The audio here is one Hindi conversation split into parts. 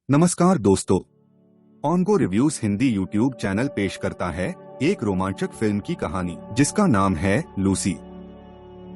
नमस्कार दोस्तों, ऑनगो रिव्यूज हिंदी यूट्यूब चैनल पेश करता है एक रोमांचक फिल्म की कहानी जिसका नाम है लूसी।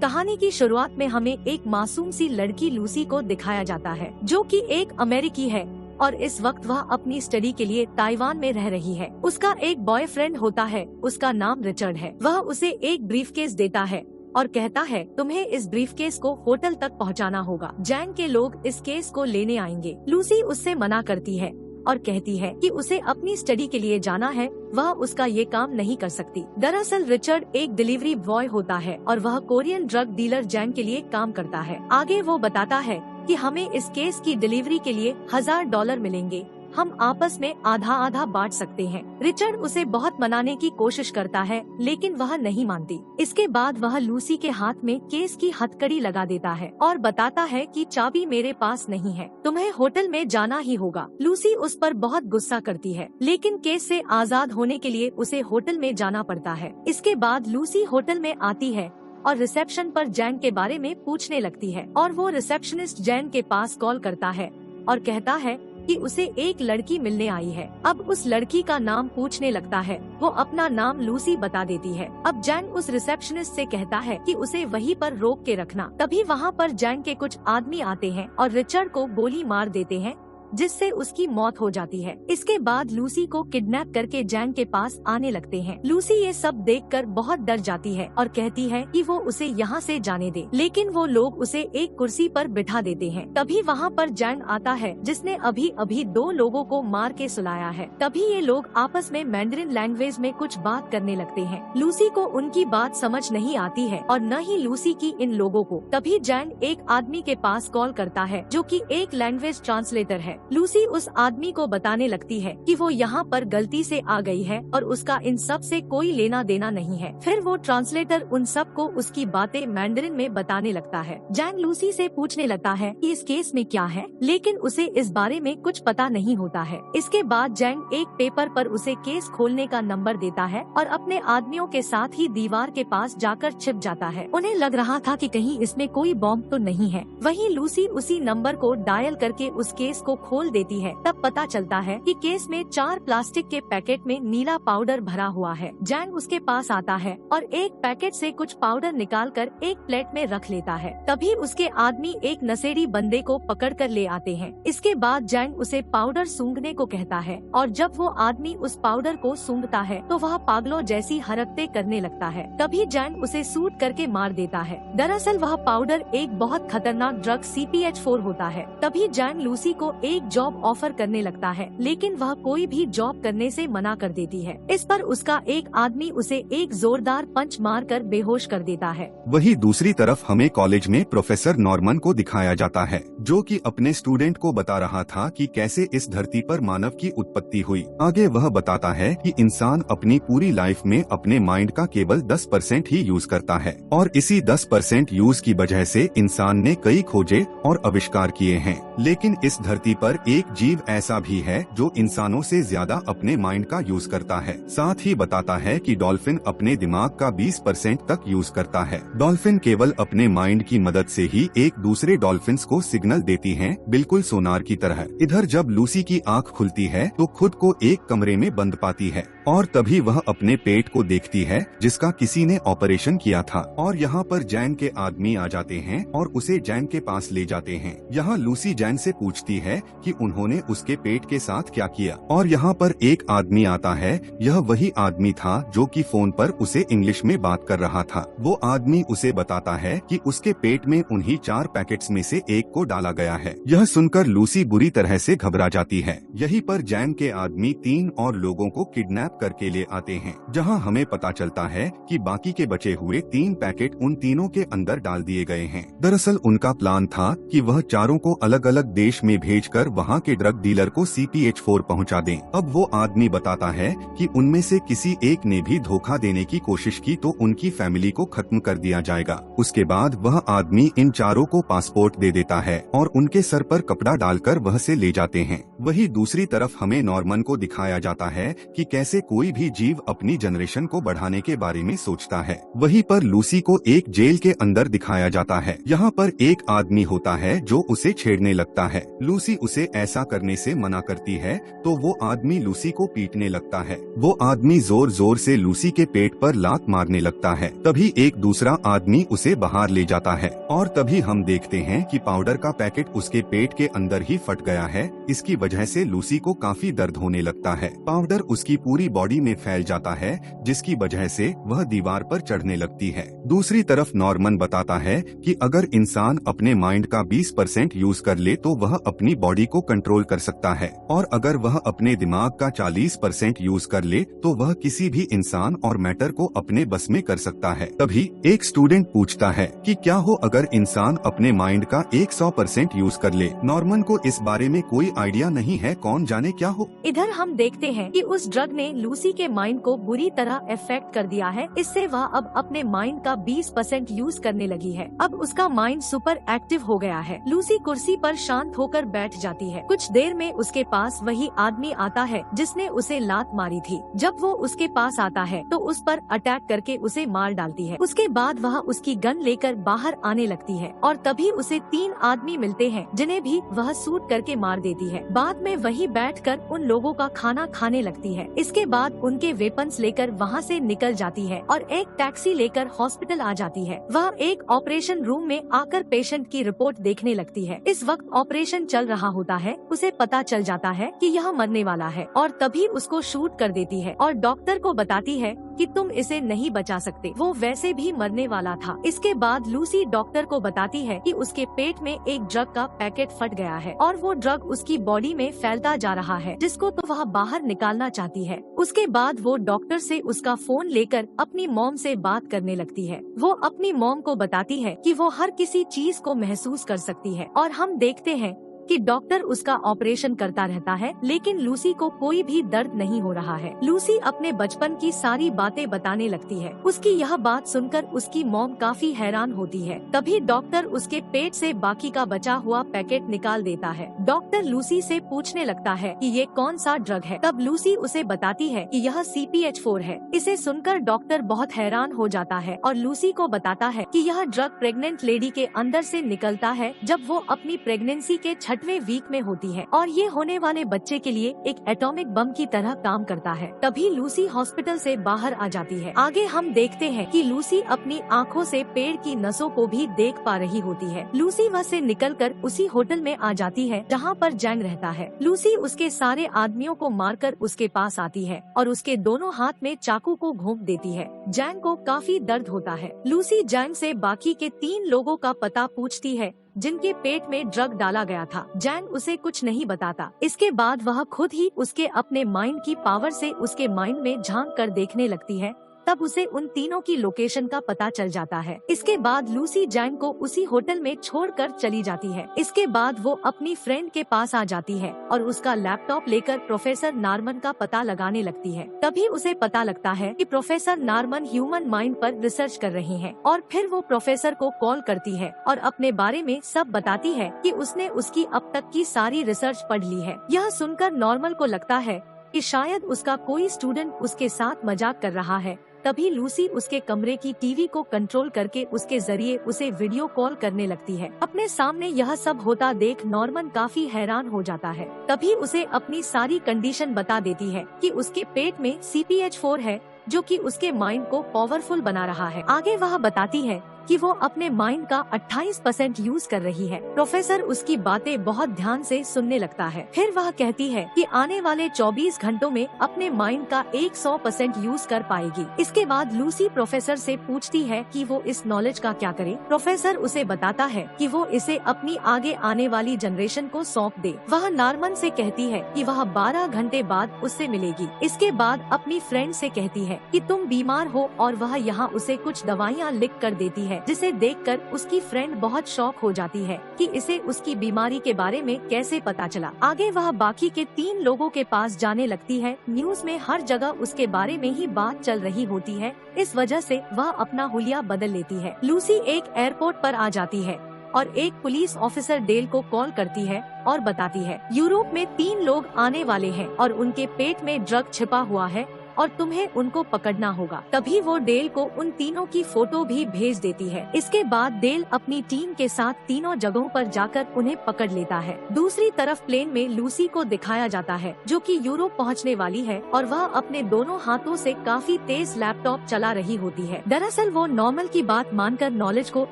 कहानी की शुरुआत में हमें एक मासूम सी लड़की लूसी को दिखाया जाता है, जो कि एक अमेरिकी है और इस वक्त वह अपनी स्टडी के लिए ताइवान में रह रही है। उसका एक बॉयफ्रेंड होता है, उसका नाम रिचर्ड है। वह उसे एक ब्रीफकेस देता है और कहता है तुम्हें इस ब्रीफकेस को होटल तक पहुंचाना होगा। जैंग के लोग इस केस को लेने आएंगे। लूसी उससे मना करती है और कहती है कि उसे अपनी स्टडी के लिए जाना है, वह उसका ये काम नहीं कर सकती। दरअसल रिचर्ड एक डिलीवरी बॉय होता है और वह कोरियन ड्रग डीलर जैंग के लिए काम करता है। आगे वो बताता है कि हमें इस केस की डिलीवरी के लिए $1000 मिलेंगे, हम आपस में आधा आधा बांट सकते हैं। रिचर्ड उसे बहुत मनाने की कोशिश करता है, लेकिन वह नहीं मानती। इसके बाद वह लूसी के हाथ में केस की हथकड़ी लगा देता है और बताता है कि चाबी मेरे पास नहीं है, तुम्हें होटल में जाना ही होगा। लूसी उस पर बहुत गुस्सा करती है, लेकिन केस से आजाद होने के लिए उसे होटल में जाना पड़ता है। इसके बाद लूसी होटल में आती है और रिसेप्शन पर जैंग के बारे में पूछने लगती है और वो रिसेप्शनिस्ट जैंग के पास कॉल करता है और कहता है कि उसे एक लड़की मिलने आई है। अब उस लड़की का नाम पूछने लगता है, वो अपना नाम लूसी बता देती है। अब जैंग उस रिसेप्शनिस्ट से कहता है कि उसे वहीं पर रोक के रखना। तभी वहाँ पर जैंग के कुछ आदमी आते हैं और रिचर्ड को गोली मार देते हैं, जिससे उसकी मौत हो जाती है। इसके बाद लूसी को किडनैप करके जैंग के पास आने लगते हैं। लूसी ये सब देखकर बहुत डर जाती है और कहती है कि वो उसे यहाँ से जाने दे, लेकिन वो लोग उसे एक कुर्सी पर बिठा देते हैं। तभी वहाँ पर जैंग आता है, जिसने अभी अभी 2 लोगों को मार के सुलाया है। तभी ये लोग आपस में मैंडरिन लैंग्वेज में कुछ बात करने लगते हैं। लूसी को उनकी बात समझ नहीं आती है और न ही लूसी की इन लोगों को। तभी जैंग एक आदमी के पास कॉल करता है, जो कि एक लैंग्वेज ट्रांसलेटर है। लूसी उस आदमी को बताने लगती है कि वो यहाँ पर गलती से आ गई है और उसका इन सब से कोई लेना देना नहीं है। फिर वो ट्रांसलेटर उन सब को उसकी बातें मैंडरिन में बताने लगता है। जैंग लूसी से पूछने लगता है कि इस केस में क्या है, लेकिन उसे इस बारे में कुछ पता नहीं होता है। इसके बाद जैंग एक पेपर पर उसे केस खोलने का नंबर देता है और अपने आदमियों के साथ ही दीवार के पास जाकर छिप जाता है। उन्हें लग रहा था कि कहीं इसमें कोई बॉम्ब तो नहीं है। वहीं लूसी उसी नंबर को डायल करके उस केस को खोल देती है। तब पता चलता है कि केस में 4 प्लास्टिक के पैकेट में नीला पाउडर भरा हुआ है। जैंग उसके पास आता है और एक पैकेट से कुछ पाउडर निकालकर एक प्लेट में रख लेता है। तभी उसके आदमी एक नशेड़ी बंदे को पकड़ कर ले आते हैं। इसके बाद जैंग उसे पाउडर सूंघने को कहता है और जब वो आदमी उस पाउडर को सूंघता है तो वह पागलों जैसी हरकतें करने लगता है। तभी जैंग उसे सूट करके मार देता है। दरअसल वह पाउडर एक बहुत खतरनाक ड्रग CPH4 होता है। तभी जैंग लूसी को एक जॉब ऑफर करने लगता है, लेकिन वह कोई भी जॉब करने से मना कर देती है। इस पर उसका एक आदमी उसे एक जोरदार पंच मारकर बेहोश कर देता है। वही दूसरी तरफ हमें कॉलेज में प्रोफेसर नॉर्मन को दिखाया जाता है, जो कि अपने स्टूडेंट को बता रहा था कि कैसे इस धरती पर मानव की उत्पत्ति हुई। आगे वह बताता है कि इंसान अपनी पूरी लाइफ में अपने माइंड का केवल 10% ही यूज करता है और इसी 10% यूज की वजह से इंसान ने कई खोजे और आविष्कार किए हैं। लेकिन इस धरती पर एक जीव ऐसा भी है जो इंसानों से ज्यादा अपने माइंड का यूज करता है। साथ ही बताता है कि डॉल्फिन अपने दिमाग का 20% तक यूज करता है। डॉल्फिन केवल अपने माइंड की मदद से ही एक दूसरे डॉल्फिन्स को सिग्नल देती हैं, बिल्कुल सोनार की तरह। इधर जब लूसी की आंख खुलती है तो खुद को एक कमरे में बंद पाती है और तभी वह अपने पेट को देखती है, जिसका किसी ने ऑपरेशन किया था। और यहाँ पर जैंग के आदमी आ जाते हैं और उसे जैंग के पास ले जाते हैं। यहाँ लूसी जैंग से पूछती है कि उन्होंने उसके पेट के साथ क्या किया और यहाँ पर एक आदमी आता है। यह वही आदमी था जो कि फोन पर उसे इंग्लिश में बात कर रहा था। वो आदमी उसे बताता है कि उसके पेट में उन्हीं 4 पैकेट्स में से एक को डाला गया है। यह सुनकर लूसी बुरी तरह से घबरा जाती है। यहीं पर जैंग के आदमी 3 और लोगों को किडनैप करके ले आते हैं, जहां हमें पता चलता है कि बाकी के बचे हुए 3 पैकेट उन तीनों के अंदर डाल दिए गए हैं। दरअसल उनका प्लान था कि वह चारों को अलग अलग देश में भेजकर वहां के ड्रग डीलर को CPH4 पहुंचा दें। अब वो आदमी बताता है कि उनमें से किसी एक ने भी धोखा देने की कोशिश की तो उनकी फैमिली को खत्म कर दिया जाएगा। उसके बाद वह आदमी इन चारों को पासपोर्ट दे देता है और उनके सर पर कपड़ा डालकर वह से ले जाते हैं। वही दूसरी तरफ हमें नॉर्मन को दिखाया जाता है कि कैसे कोई भी जीव अपनी जनरेशन को बढ़ाने के बारे में सोचता है। वहीं पर लूसी को एक जेल के अंदर दिखाया जाता है। यहाँ पर एक आदमी होता है जो उसे छेड़ने लगता है। लूसी उसे ऐसा करने से मना करती है तो वो आदमी लूसी को पीटने लगता है। वो आदमी जोर जोर से लूसी के पेट पर लात मारने लगता है। तभी एक दूसरा आदमी उसे बाहर ले जाता है और तभी हम देखते हैं कि पाउडर का पैकेट उसके पेट के अंदर ही फट गया है। इसकी वजह से लूसी को काफी दर्द होने लगता है। पाउडर उसकी पूरी बॉडी में फैल जाता है जिसकी वजह से वह दीवार पर चढ़ने लगती है। दूसरी तरफ नॉर्मन बताता है कि अगर इंसान अपने माइंड का 20% यूज कर ले तो वह अपनी बॉडी को कंट्रोल कर सकता है और अगर वह अपने दिमाग का 40% यूज कर ले तो वह किसी भी इंसान और मैटर को अपने बस में कर सकता है। तभी एक स्टूडेंट पूछता है कि क्या हो अगर इंसान अपने माइंड का 100% यूज कर ले। नॉर्मन को इस बारे में कोई आइडिया नहीं है, कौन जाने क्या हो। इधर हम देखते हैं कि उस ड्रग ने लूसी के माइंड को बुरी तरह इफेक्ट कर दिया है। इससे वह अब अपने माइंड का 20% यूज करने लगी है। अब उसका माइंड सुपर एक्टिव हो गया है। लूसी कुर्सी पर शांत होकर बैठ जाती है। कुछ देर में उसके पास वही आदमी आता है जिसने उसे लात मारी थी। जब वो उसके पास आता है तो उस पर अटैक करके उसे मार डालती है। उसके बाद वह उसकी गन लेकर बाहर आने लगती है और तभी उसे 3 आदमी मिलते हैं जिन्हें भी वह शूट करके मार देती है। बाद में वही बैठकर उन लोगों का खाना खाने लगती है। इसके बाद उनके वेपन्स लेकर वहाँ से निकल जाती है और एक टैक्सी लेकर हॉस्पिटल आ जाती है। वह एक ऑपरेशन रूम में आकर पेशेंट की रिपोर्ट देखने लगती है। इस वक्त ऑपरेशन चल रहा होता है। उसे पता चल जाता है कि यह मरने वाला है और तभी उसको शूट कर देती है और डॉक्टर को बताती है कि तुम इसे नहीं बचा सकते, वो वैसे भी मरने वाला था। इसके बाद लूसी डॉक्टर को बताती है कि उसके पेट में एक ड्रग का पैकेट फट गया है और वो ड्रग उसकी बॉडी में फैलता जा रहा है जिसको तो वह बाहर निकालना चाहती है। उसके बाद वो डॉक्टर से उसका फोन लेकर अपनी मॉम से बात करने लगती है। वो अपनी मॉम को बताती है कि वो हर किसी चीज को महसूस कर सकती है और हम देखते हैं कि डॉक्टर उसका ऑपरेशन करता रहता है लेकिन लूसी को कोई भी दर्द नहीं हो रहा है। लूसी अपने बचपन की सारी बातें बताने लगती है। उसकी यह बात सुनकर उसकी मॉम काफी हैरान होती है। तभी डॉक्टर उसके पेट से बाकी का बचा हुआ पैकेट निकाल देता है। डॉक्टर लूसी से पूछने लगता है कि ये कौन सा ड्रग है। तब लूसी उसे बताती है कि यह CPH4 है। इसे सुनकर डॉक्टर बहुत हैरान हो जाता है और लूसी को बताता है कि यह ड्रग प्रेग्नेंट लेडी के अंदर से निकलता है जब वो अपनी प्रेगनेंसी के 6वें वीक में होती है और ये होने वाले बच्चे के लिए एक एटॉमिक बम की तरह काम करता है। तभी लूसी हॉस्पिटल से बाहर आ जाती है। आगे हम देखते हैं कि लूसी अपनी आँखों से पेड़ की नसों को भी देख पा रही होती है। लूसी वहाँ से निकलकर उसी होटल में आ जाती है जहाँ पर जैंग रहता है। लूसी उसके सारे आदमियों को मारकर उसके पास आती है और उसके दोनों हाथ में चाकू को घोंप देती है। जैंग को काफी दर्द होता है। लूसी जैंग से बाकी के 3 लोगों का पता पूछती है जिनके पेट में ड्रग डाला गया था। जैंग उसे कुछ नहीं बताता। इसके बाद वह खुद ही उसके अपने माइंड की पावर से उसके माइंड में झांक कर देखने लगती है। तब उसे उन तीनों की लोकेशन का पता चल जाता है। इसके बाद लूसी जैंग को उसी होटल में छोड़कर चली जाती है। इसके बाद वो अपनी फ्रेंड के पास आ जाती है और उसका लैपटॉप लेकर प्रोफेसर नॉर्मन का पता लगाने लगती है। तभी उसे पता लगता है कि प्रोफेसर नॉर्मन ह्यूमन माइंड पर रिसर्च कर रहे हैं और फिर वो प्रोफेसर को कॉल करती है और अपने बारे में सब बताती है कि उसने उसकी अब तक की सारी रिसर्च पढ़ ली है। यह सुनकर नॉर्मन को लगता है कि शायद उसका कोई स्टूडेंट उसके साथ मजाक कर रहा है। तभी लूसी उसके कमरे की टीवी को कंट्रोल करके उसके जरिए उसे वीडियो कॉल करने लगती है। अपने सामने यह सब होता देख नॉर्मन काफी हैरान हो जाता है। तभी उसे अपनी सारी कंडीशन बता देती है कि उसके पेट में CPH4 है जो कि उसके माइंड को पावरफुल बना रहा है। आगे वह बताती है कि वो अपने माइंड का 28% यूज कर रही है। प्रोफेसर उसकी बातें बहुत ध्यान से सुनने लगता है। फिर वह कहती है कि आने वाले 24 घंटों में अपने माइंड का 100% यूज कर पाएगी। इसके बाद लूसी प्रोफेसर से पूछती है कि वो इस नॉलेज का क्या करे। प्रोफेसर उसे बताता है कि वो इसे अपनी आगे आने वाली जनरेशन को सौंप दे। वह नॉर्मन से कहती है कि वह 12 घंटे बाद उससे मिलेगी। इसके बाद अपनी फ्रेंड से कहती है कि तुम बीमार हो और वह यहाँ उसे कुछ दवाइयाँ लिख कर देती है जिसे देखकर उसकी फ्रेंड बहुत शॉक हो जाती है कि इसे उसकी बीमारी के बारे में कैसे पता चला। आगे वह बाकी के 3 लोगों के पास जाने लगती है। न्यूज में हर जगह उसके बारे में ही बात चल रही होती है। इस वजह से वह अपना हुलिया बदल लेती है। लूसी एक एयरपोर्ट पर आ जाती है और एक पुलिस ऑफिसर डेल को कॉल करती है और बताती है यूरोप में 3 लोग आने वाले हैं और उनके पेट में ड्रग छिपा हुआ है और तुम्हें उनको पकड़ना होगा। तभी वो डेल को उन तीनों की फोटो भी भेज देती है। इसके बाद डेल अपनी टीम के साथ तीनों जगहों पर जाकर उन्हें पकड़ लेता है। दूसरी तरफ प्लेन में लूसी को दिखाया जाता है जो कि यूरोप पहुंचने वाली है और वह अपने दोनों हाथों से काफी तेज लैपटॉप चला रही होती है। दरअसल वो नॉर्मन की बात मानकर नॉलेज को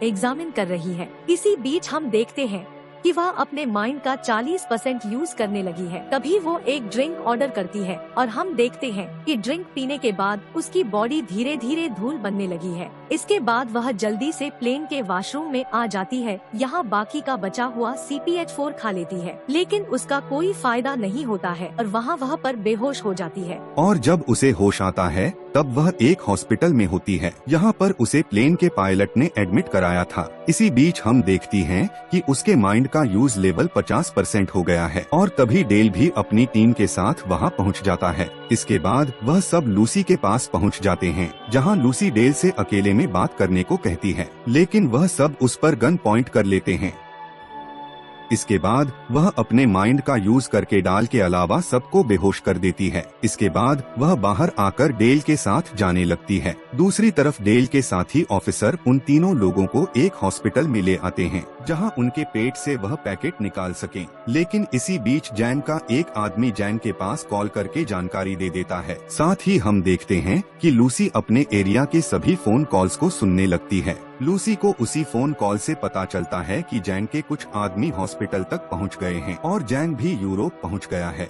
एग्जामिन कर रही है। इसी बीच हम देखते हैं कि वह अपने माइंड का 40% यूज करने लगी है। तभी वो एक ड्रिंक ऑर्डर करती है और हम देखते हैं कि ड्रिंक पीने के बाद उसकी बॉडी धीरे धीरे धूल बनने लगी है। इसके बाद वह जल्दी से प्लेन के वॉशरूम में आ जाती है। यहाँ बाकी का बचा हुआ CPH4 खा लेती है, लेकिन उसका कोई फायदा नहीं होता है और वह पर बेहोश हो जाती है। और जब उसे होश आता है तब वह एक हॉस्पिटल में होती है। यहाँ पर उसे प्लेन के पायलट ने एडमिट कराया था। इसी बीच हम देखती हैं कि उसके माइंड का यूज लेवल 50% हो गया है और तभी डेल भी अपनी टीम के साथ वहाँ पहुँच जाता है। इसके बाद वह सब लूसी के पास पहुँच जाते हैं, जहाँ लूसी डेल से अकेले में बात करने को कहती है, लेकिन वह सब उस पर गन पॉइंट कर लेते हैं। इसके बाद वह अपने माइंड का यूज करके डाल के अलावा सबको बेहोश कर देती है। इसके बाद वह बाहर आकर डेल के साथ जाने लगती है। दूसरी तरफ डेल के साथी ऑफिसर उन तीनों लोगों को एक हॉस्पिटल में ले आते हैं, जहां उनके पेट से वह पैकेट निकाल सकें। लेकिन इसी बीच जैन का एक आदमी जैन के पास कॉल करके जानकारी दे देता है। साथ ही हम देखते हैं कि लूसी अपने एरिया के सभी फोन कॉल्स को सुनने लगती है। लूसी को उसी फोन कॉल से पता चलता है कि जैन के कुछ आदमी हॉस्पिटल तक पहुंच गए हैं और जैन भी यूरोप पहुंच गया है।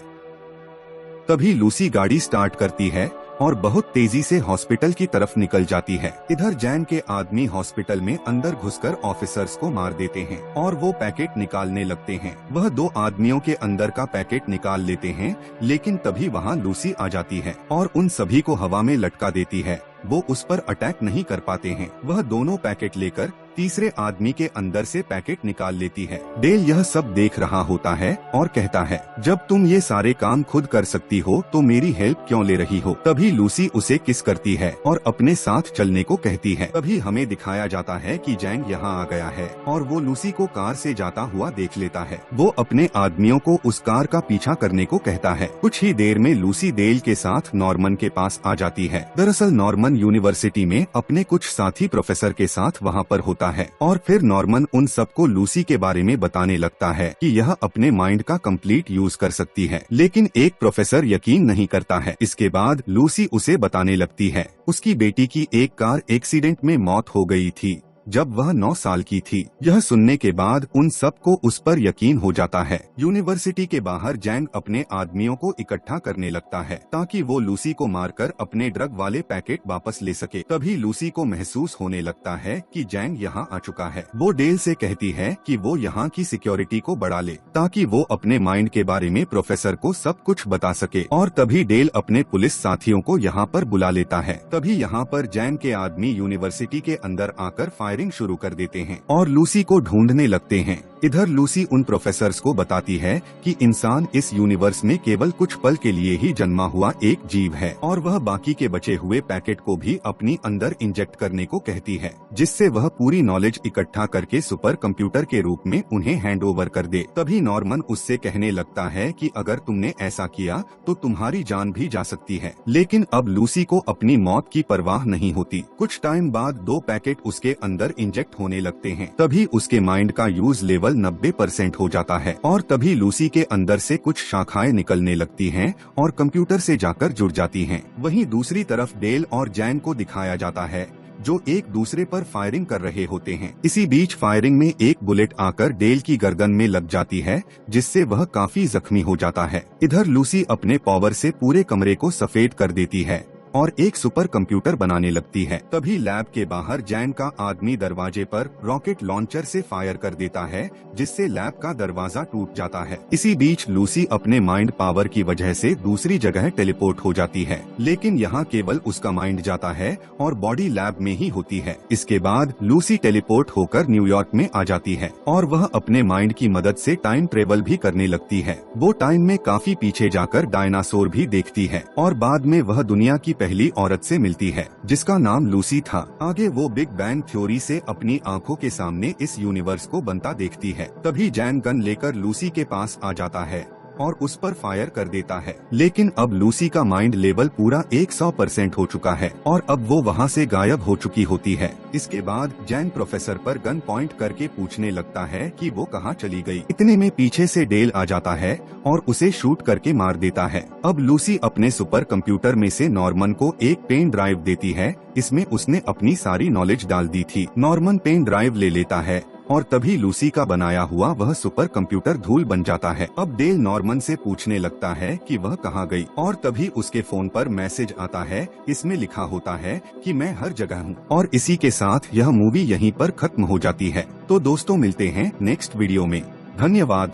तभी लूसी गाड़ी स्टार्ट करती है और बहुत तेजी से हॉस्पिटल की तरफ निकल जाती है। इधर जैन के आदमी हॉस्पिटल में अंदर घुसकर ऑफिसर्स को मार देते हैं और वो पैकेट निकालने लगते हैं। वह 2 आदमियों के अंदर का पैकेट निकाल लेते हैं, लेकिन तभी वहाँ लूसी आ जाती है और उन सभी को हवा में लटका देती है। वो उस पर अटैक नहीं कर पाते हैं। वह दोनों पैकेट लेकर तीसरे आदमी के अंदर से पैकेट निकाल लेती है। डेल यह सब देख रहा होता है और कहता है, जब तुम ये सारे काम खुद कर सकती हो तो मेरी हेल्प क्यों ले रही हो। तभी लूसी उसे किस करती है और अपने साथ चलने को कहती है। तभी हमें दिखाया जाता है कि जैंग यहाँ आ गया है और वो लूसी को कार से जाता हुआ देख लेता है। वो अपने आदमियों को उस कार का पीछा करने को कहता है। कुछ ही देर में लूसी डेल के साथ नॉर्मन के पास आ जाती है। दरअसल नॉर्मन यूनिवर्सिटी में अपने कुछ साथी प्रोफेसर के साथ वहाँ पर होता है और फिर नॉर्मन उन सबको लूसी के बारे में बताने लगता है कि यह अपने माइंड का कंप्लीट यूज कर सकती है, लेकिन एक प्रोफेसर यकीन नहीं करता है। इसके बाद लूसी उसे बताने लगती है उसकी बेटी की एक कार एक्सीडेंट में मौत हो गई थी जब वह 9 साल की थी। यह सुनने के बाद उन सबको उस पर यकीन हो जाता है। यूनिवर्सिटी के बाहर जैंग अपने आदमियों को इकट्ठा करने लगता है ताकि वो लूसी को मारकर अपने ड्रग वाले पैकेट वापस ले सके। तभी लूसी को महसूस होने लगता है कि जैंग यहाँ आ चुका है। वो डेल से कहती है कि वो यहाँ की सिक्योरिटी को बढ़ा ले ताकि वो अपने माइंड के बारे में प्रोफेसर को सब कुछ बता सके। और तभी डेल अपने पुलिस साथियों को यहाँ पर बुला लेता है। तभी यहाँ पर जैंग के आदमी यूनिवर्सिटी के अंदर आकर फायरिंग शुरू कर देते हैं और लूसी को ढूंढने लगते हैं। इधर लूसी उन प्रोफेसर्स को बताती है कि इंसान इस यूनिवर्स में केवल कुछ पल के लिए ही जन्मा हुआ एक जीव है और वह बाकी के बचे हुए पैकेट को भी अपनी अंदर इंजेक्ट करने को कहती है, जिससे वह पूरी नॉलेज इकट्ठा करके सुपर कंप्यूटर के रूप में उन्हें हैंड ओवर कर दे। तभी नॉर्मन उससे कहने लगता है कि अगर तुमने ऐसा किया तो तुम्हारी जान भी जा सकती है। लेकिन अब लूसी को अपनी मौत की परवाह नहीं होती। कुछ टाइम बाद 2 पैकेट उसके अंदर इंजेक्ट होने लगते हैं। तभी उसके माइंड का यूज लेवल 90% हो जाता है और तभी लूसी के अंदर से कुछ शाखाएं निकलने लगती हैं और कंप्यूटर से जाकर जुड़ जाती हैं। वहीं दूसरी तरफ डेल और जैन को दिखाया जाता है जो एक दूसरे पर फायरिंग कर रहे होते हैं। इसी बीच फायरिंग में एक बुलेट आकर डेल की गर्दन में लग जाती है, जिससे वह काफी जख्मी हो जाता है। इधर लूसी अपने पावर से पूरे कमरे को सफेद कर देती है और एक सुपर कंप्यूटर बनाने लगती है। तभी लैब के बाहर जैन का आदमी दरवाजे पर रॉकेट लॉन्चर से फायर कर देता है, जिससे लैब का दरवाजा टूट जाता है। इसी बीच लूसी अपने माइंड पावर की वजह से दूसरी जगह टेलीपोर्ट हो जाती है, लेकिन यहाँ केवल उसका माइंड जाता है और बॉडी लैब में ही होती है। इसके बाद लूसी टेलीपोर्ट होकर न्यूयॉर्क में आ जाती है और वह अपने माइंड की मदद से टाइम ट्रेवल भी करने लगती है। वो टाइम में काफी पीछे जाकर डायनासोर भी देखती है और बाद में वह दुनिया की पहली औरत से मिलती है जिसका नाम लूसी था। आगे वो बिग बैंग थ्योरी से अपनी आंखों के सामने इस यूनिवर्स को बनता देखती है। तभी जैन गन लेकर लूसी के पास आ जाता है और उस पर फायर कर देता है। लेकिन अब लूसी का माइंड लेवल पूरा 100% हो चुका है और अब वो वहाँ से गायब हो चुकी होती है। इसके बाद जैन प्रोफेसर पर गन पॉइंट करके पूछने लगता है कि वो कहाँ चली गई। इतने में पीछे से डेल आ जाता है और उसे शूट करके मार देता है। अब लूसी अपने सुपर कंप्यूटर में से नॉर्मन को एक पेन ड्राइव देती है। इसमें उसने अपनी सारी नॉलेज डाल दी थी। नॉर्मन पेन ड्राइव ले लेता है और तभी लूसी का बनाया हुआ वह सुपर कंप्यूटर धूल बन जाता है। अब डेल नॉर्मन से पूछने लगता है कि वह कहाँ गई और तभी उसके फोन पर मैसेज आता है। इसमें लिखा होता है कि मैं हर जगह हूँ। और इसी के साथ यह मूवी यहीं पर खत्म हो जाती है। तो दोस्तों मिलते हैं नेक्स्ट वीडियो में। धन्यवाद।